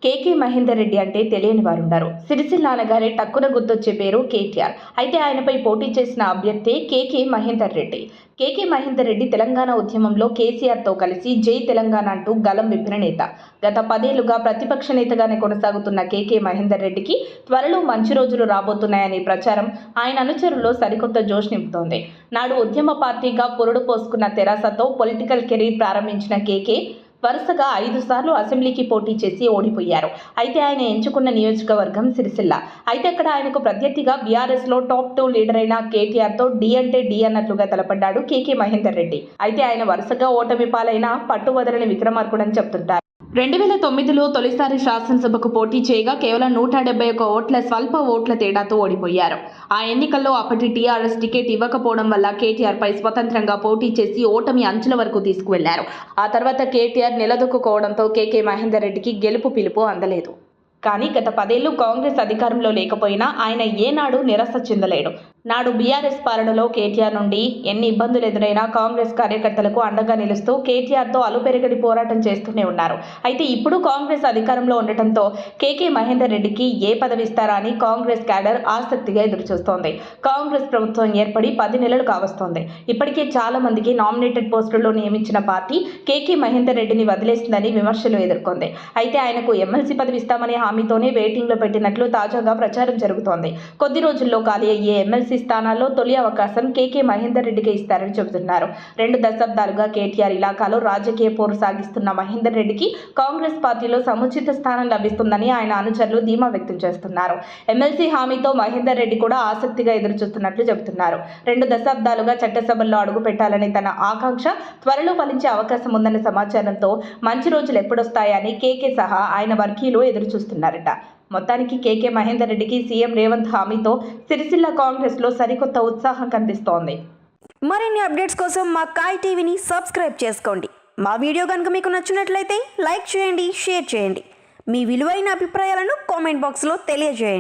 కేకే మహేందర్ రెడ్డి అంటే తెలియని వారుండరు. సిరిసిల్ల అనగానే టక్కున గుర్తొచ్చే పేరు కేటీఆర్. అయితే ఆయనపై పోటీ చేసిన అభ్యర్థి కేకే మహేందర్ రెడ్డి. కేకే మహేందర్ రెడ్డి తెలంగాణ ఉద్యమంలో కేసీఆర్తో కలిసి జై తెలంగాణ అంటూ గలం విప్పిన నేత. గత 10 ఏళ్లుగా ప్రతిపక్ష నేతగానే కొనసాగుతున్న కేకే మహేందర్ రెడ్డికి త్వరలో మంచి రోజులు రాబోతున్నాయనే ప్రచారం ఆయన అనుచరుల్లో సరికొత్త జోష్ నింపుతోంది. నాడు ఉద్యమ పార్టీగా పురుడు పోసుకున్న తెరాసతో పొలిటికల్ కెరీర్ ప్రారంభించిన కేకే వరుసగా 5 సార్లు అసెంబ్లీకి పోటీ చేసి ఓడిపోయారు. అయితే ఆయన ఎంచుకున్న నియోజకవర్గం సిరిసిల్ల. అయితే అక్కడ ఆయనకు ప్రత్యర్థిగా బీఆర్ఎస్లో టాప్ 2 లీడర్ అయిన కేటీఆర్తో డి అంటే డి అన్నట్లుగా తలపడ్డాడు కేకే మహేందర్ రెడ్డి. అయితే ఆయన వరుసగా ఓటమి పాలైన పట్టు వదలని విక్రమార్కుడని చెప్తుంటారు. 2009లో తొలిసారి శాసనసభకు పోటీ చేయగా కేవలం 171 ఓట్ల స్వల్ప ఓట్ల తేడాతో ఓడిపోయారు. ఆ ఎన్నికల్లో అప్పటి టీఆర్ఎస్ టికెట్ ఇవ్వకపోవడం వల్ల కేటీఆర్ పై స్వతంత్రంగా పోటీ చేసి ఓటమి అంచుల వరకు తీసుకువెళ్లారు. ఆ తర్వాత కేటీఆర్ నిలదొక్కుకోవడంతో కేకే మహేందర్ రెడ్డికి గెలుపు పిలుపు అందలేదు. కానీ గత 10 ఏళ్లు కాంగ్రెస్ అధికారంలో లేకపోయినా ఆయన ఏనాడు నిరాశ చెందలేడు. నాడు బీఆర్ఎస్ పాలనలో కేటీఆర్ నుండి ఎన్ని ఇబ్బందులు ఎదురైనా కాంగ్రెస్ కార్యకర్తలకు అండగా నిలుస్తూ కేటీఆర్తో అలుపెరగని పోరాటం చేస్తూనే ఉన్నారు. అయితే ఇప్పుడు కాంగ్రెస్ అధికారంలో ఉండటంతో కేకే మహేందర్ రెడ్డికి ఏ పదవి ఇస్తారా అని కాంగ్రెస్ క్యాడర్ ఆసక్తిగా ఎదురుచూస్తోంది. కాంగ్రెస్ ప్రభుత్వం ఏర్పడి 10 నెలలు కావస్తోంది. ఇప్పటికే చాలా మందికి నామినేటెడ్ పోస్టుల్లో నియమించిన పార్టీ కేకే మహేందర్ రెడ్డిని వదిలేసిందని విమర్శలు ఎదుర్కొంది. అయితే ఆయనకు ఎమ్మెల్సీ పదవి ఇస్తామని హామీతోనే వెయిటింగ్లో పెట్టినట్లు తాజాగా ప్రచారం జరుగుతోంది. కొద్ది రోజుల్లో ఖాళీ అయ్యే ఎమ్మెల్సీ స్థానాల్లో తొలి అవకాశం కేకే మహేందర్ రెడ్డికి ఇస్తారని చెబుతున్నారు. 2 దశాబ్దాలుగా కేటీఆర్ ఇలాకాలో రాజకీయ పోరు సాగిస్తున్న మహేందర్ రెడ్డికి కాంగ్రెస్ పార్టీలో సముచిత స్థానం లభిస్తుందని ఆయన అనుచరులు ధీమా వ్యక్తం చేస్తున్నారు. ఎమ్మెల్సీ హామీతో మహేందర్ రెడ్డి కూడా ఆసక్తిగా ఎదురుచూస్తున్నట్లు చెబుతున్నారు. 2 దశాబ్దాలుగా చట్టసభల్లో అడుగు పెట్టాలని తన ఆకాంక్ష త్వరలో ఫలించే అవకాశం ఉందన్న సమాచారంతో మంచి రోజులు ఎప్పుడొస్తాయని కేకే సహా ఆయన వర్గీయులు ఎదురుచూస్తున్నారట. మొత్తానికి కేకే మహేందర్ రెడ్డికి సీఎం రేవంత్ హామీతో సిరిసిల్ల కాంగ్రెస్లో సరికొత్త ఉత్సాహం కనిపిస్తోంది. మరిన్ని అప్డేట్స్ కోసం మా కాయ్ టీవీని సబ్స్క్రైబ్ చేసుకోండి. మా వీడియో కనుక మీకు నచ్చినట్లయితే లైక్ చేయండి, షేర్ చేయండి. మీ విలువైన అభిప్రాయాలను కామెంట్ బాక్స్లో తెలియజేయండి.